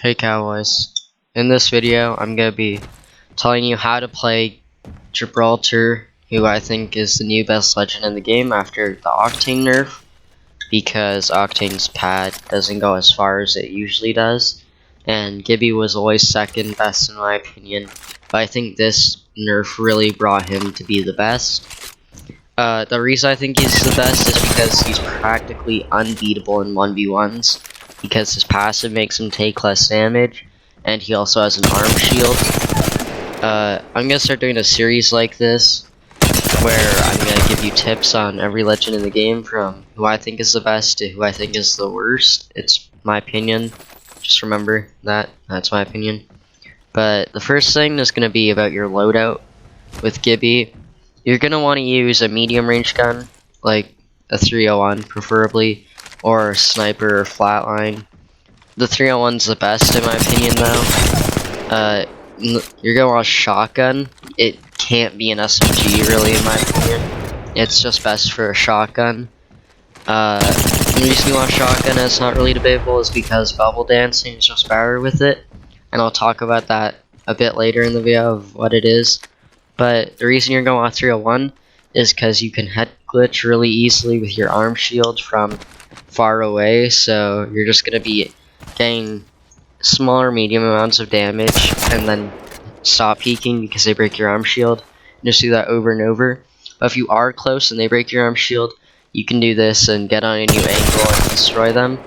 Hey Cowboys, in this video I'm going to be telling you how to play Gibralter, who I think is the new best legend in the game after the Octane nerf, because Octane's pad doesn't go as far as it usually does, and Gibby was always second best in my opinion, but I think this nerf really brought him to be the best. The reason I think he's the best is because he's practically unbeatable in 1v1s, because his passive makes him take less damage, and he also has an arm shield. I'm gonna start doing a series like this, where I'm gonna give you tips on every legend in the game, from who I think is the best to who I think is the worst. It's my opinion, just remember that, that's my opinion. But the first thing is gonna be about your loadout with Gibby. You're gonna want to use a medium range gun, like a 301 preferably, or a sniper or flatline. The 301's the best in my opinion though. You're gonna want a shotgun. It can't be an SMG really in my opinion. It's just best for a shotgun. The reason you want a shotgun that's not really debatable is because bubble dancing is just better with it. And I'll talk about that a bit later in the video of what it is. But the reason you're going to want 301 is because you can head glitch really easily with your arm shield from far away, so you're just going to be getting smaller medium amounts of damage and then stop peeking because they break your arm shield. Just do that over and over. But if you are close and they break your arm shield, you can do this and get on a new angle and destroy them.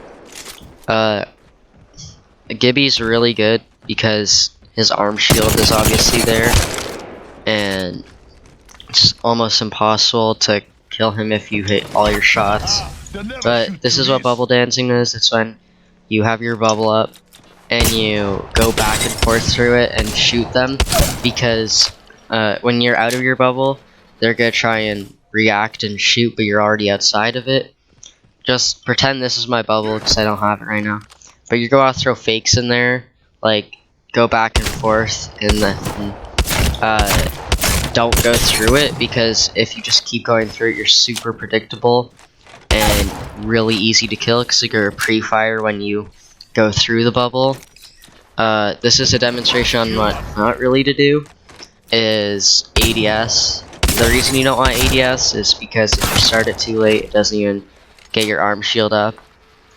Gibby's really good because his arm shield is obviously there, and it's almost impossible to kill him if you hit all your shots. But this is what bubble dancing is. It's when you have your bubble up and you go back and forth through it and shoot them, because when you're out of your bubble, they're gonna try and react and shoot, but you're already outside of it. Just pretend this is my bubble because I don't have it right now. But you're gonna throw fakes in there, like go back and forth, and then don't go through it, because if you just keep going through it, you're super predictable and really easy to kill because you're a pre-fire when you go through the bubble. This is a demonstration on what not really to do is ADS. The reason you don't want ADS is because if you start it too late, it doesn't even get your arm shield up,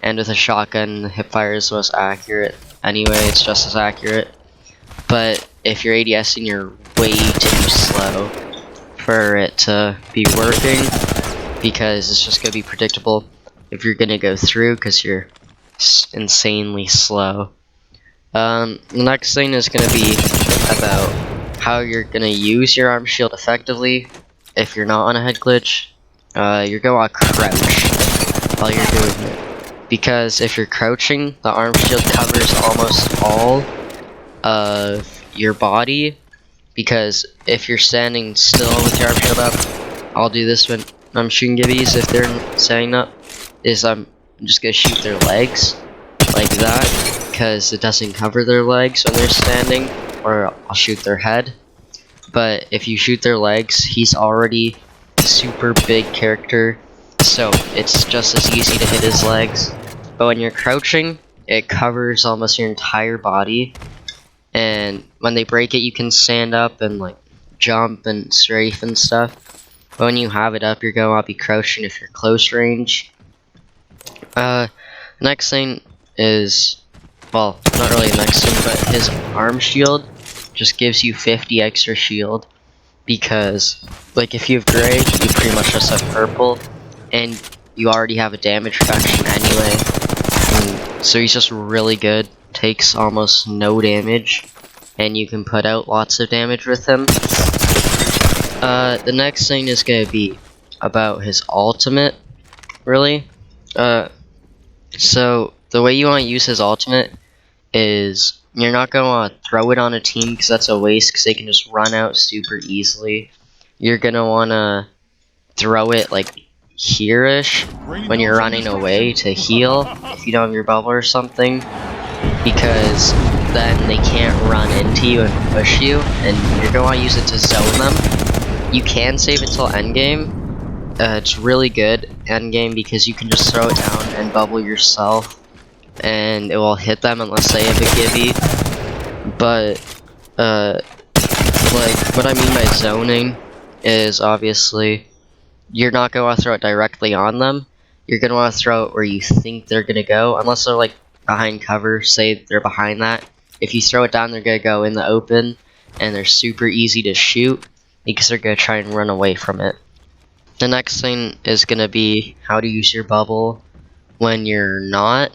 and with a shotgun the hipfire is most accurate anyway, it's just as accurate. But if you're ADSing, you're way too slow for it to be working, because it's just gonna be predictable if you're gonna go through because you're insanely slow. The next thing is gonna be about how you're gonna use your arm shield effectively if you're not on a head glitch. You're gonna want to crouch while you're doing it, because if you're crouching, the arm shield covers almost all of your body. Because if you're standing still with your arm shield up, I'll do this when I'm shooting Gibbies if they're standing up, is I'm just gonna shoot their legs like that, because it doesn't cover their legs when they're standing, or I'll shoot their head. But if you shoot their legs, he's already a super big character, so it's just as easy to hit his legs. But when you're crouching, it covers almost your entire body, and when they break it, you can stand up and like jump and strafe and stuff. But when you have it up, you're gonna want to be crouching if you're close range. Next thing is, well, not really the next thing, but his arm shield just gives you 50 extra shield, because like if you have gray, you pretty much just have purple, and you already have a damage reduction anyway. So he's just really good, takes almost no damage, and you can put out lots of damage with him. The next thing is going to be about his ultimate, really. So the way you want to use his ultimate is you're not going to want to throw it on a team, because that's a waste, because they can just run out super easily. You're going to want to throw it like here-ish when you're running away to heal if you don't have your bubble or something, because then they can't run into you and push you, and you're going to want to use it to zone them. You can save it till endgame. It's really good endgame because you can just throw it down and bubble yourself, and it will hit them unless they have a Gibby. But like what I mean by zoning is obviously you're not gonna want to throw it directly on them. You're gonna want to throw it where you think they're gonna go, unless they're like behind cover. Say they're behind that. If you throw it down, they're gonna go in the open, and they're super easy to shoot because they're gonna try and run away from it. The next thing is gonna be how to use your bubble when you're not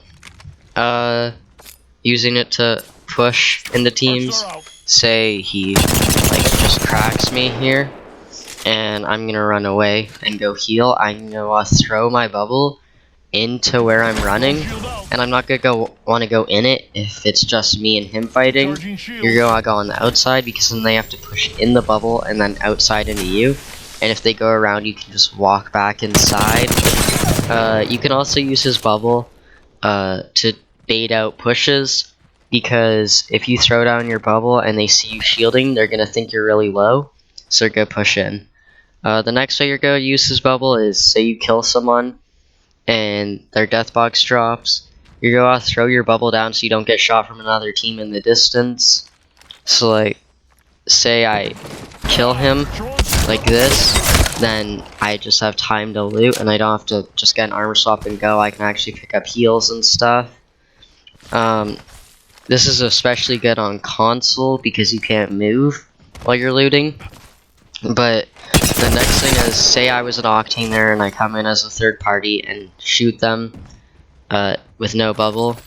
using it to push into teams. Say he like just cracks me here, and I'm gonna run away and go heal. I'm gonna throw my bubble into where I'm running, and I'm not gonna want to go in it if it's just me and him fighting. You're gonna go on the outside because then they have to push in the bubble and then outside into you. And if they go around, you can just walk back inside. You can also use his bubble to bait out pushes, because if you throw down your bubble and they see you shielding, they're gonna think you're really low, so they're gonna push in. The next way you're gonna use his bubble is, say you kill someone and their death box drops, you're gonna throw your bubble down so you don't get shot from another team in the distance. So like, say I kill him like this, then I just have time to loot and I don't have to just get an armor swap and go. I can actually pick up heals and stuff. This is especially good on console because you can't move while you're looting. But the next thing is, say I was an Octane there and I come in as a third party and shoot them with no bubble.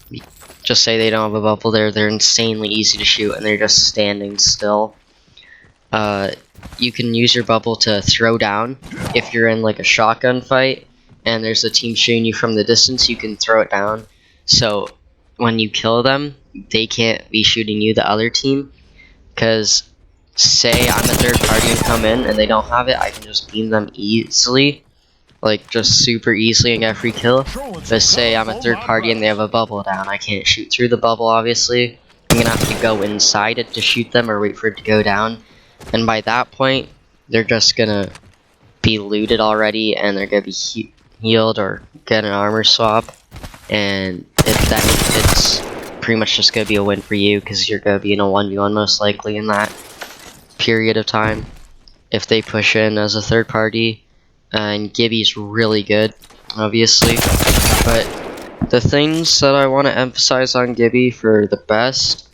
Just say they don't have a bubble there, they're insanely easy to shoot and they're just standing still. You can use your bubble to throw down. If you're in like a shotgun fight and there's a team shooting you from the distance, you can throw it down. So when you kill them, they can't be shooting you, the other team. Because say I'm a third party and come in and they don't have it, I can just beam them easily. Like just super easily and get a free kill. But say I'm a third party and they have a bubble down, I can't shoot through the bubble obviously. I'm gonna have to go inside it to shoot them or wait for it to go down. And by that point, they're just gonna be looted already and they're gonna be healed or get an armor swap. And it's pretty much just gonna be a win for you because you're gonna be in a 1v1 most likely in that period of time if they push in as a third party. And Gibby's really good, obviously. But the things that I want to emphasize on Gibby for the best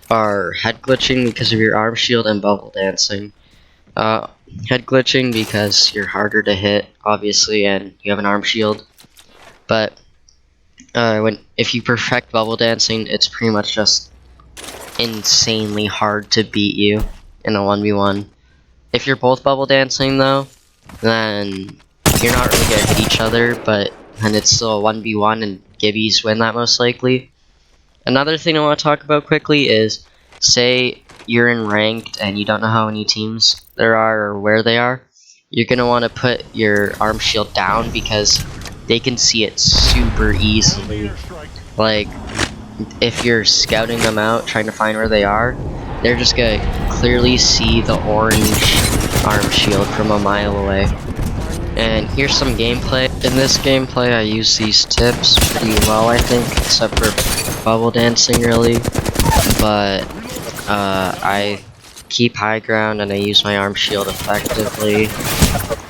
are head glitching because of your arm shield and bubble dancing. Head glitching because you're harder to hit, obviously, and you have an arm shield. But if you perfect bubble dancing, it's pretty much just insanely hard to beat you in a 1v1. If you're both bubble dancing though, then you're not really gonna hit each other, but then it's still a 1v1 and Gibby's win that most likely. Another thing I want to talk about quickly is, say you're in ranked and you don't know how many teams there are or where they are, you're gonna want to put your arm shield down because they can see it super easily. Like, if you're scouting them out, trying to find where they are, they're just gonna clearly see the orange arm shield from a mile away. And here's some gameplay. In this gameplay, I use these tips pretty well, I think, except for bubble dancing, really. But I keep high ground and I use my arm shield effectively.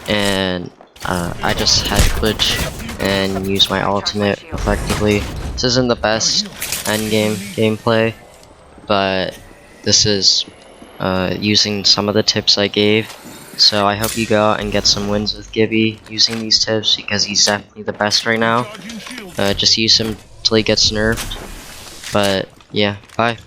And I just head glitch and use my ultimate effectively. This isn't the best endgame gameplay, but this is using some of the tips I gave. So I hope you go out and get some wins with Gibby using these tips because he's definitely the best right now. Just use him till he gets nerfed. But yeah, bye.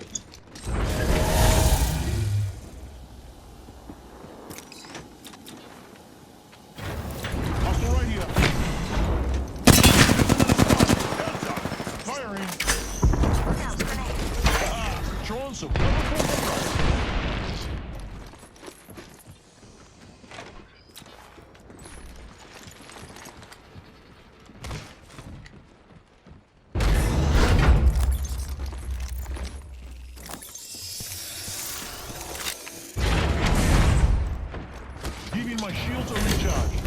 My shields are recharged.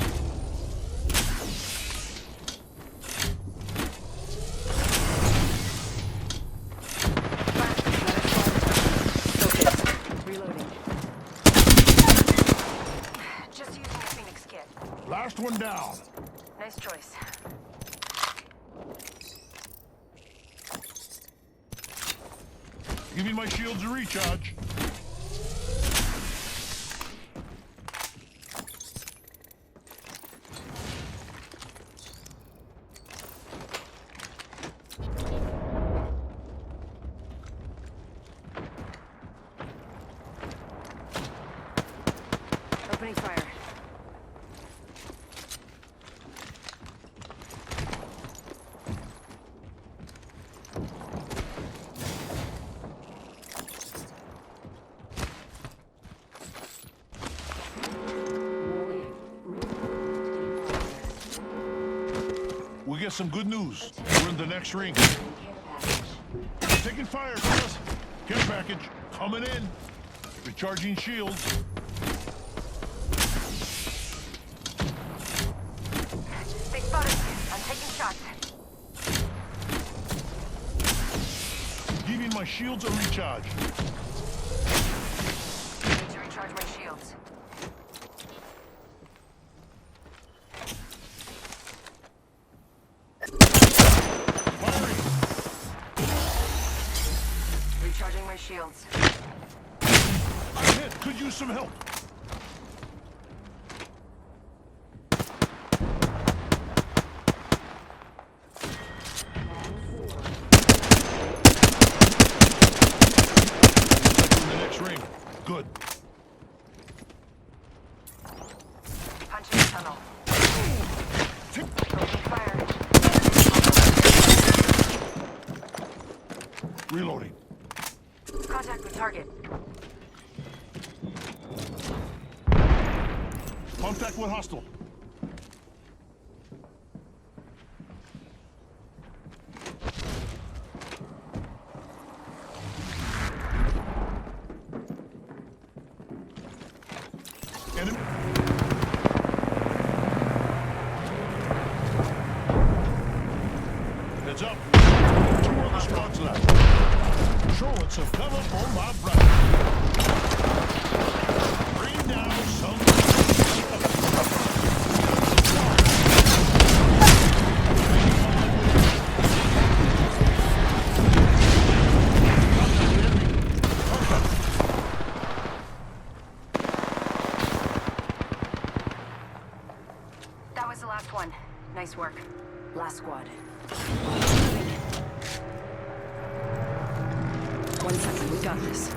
one down. Nice choice. Giving my shields a recharge. Opening fire. We get some good news. We're in the next ring. Taking fire, fellas. Care package coming in. Recharging shields. They spotted me. I'm taking shots. Giving my shields a recharge. Need to recharge my shields. Firing. Recharging my shields. I'm hit. Could use some help. In the next ring. Good. Punching the tunnel. Opening fire. Reloading. Contact with target. Contact with hostile. Enemy. Heads up. Two other squads left. Showing some cover for my brother. Bring down some. That was the last one. Nice work. Last squad. 1 second, we got this.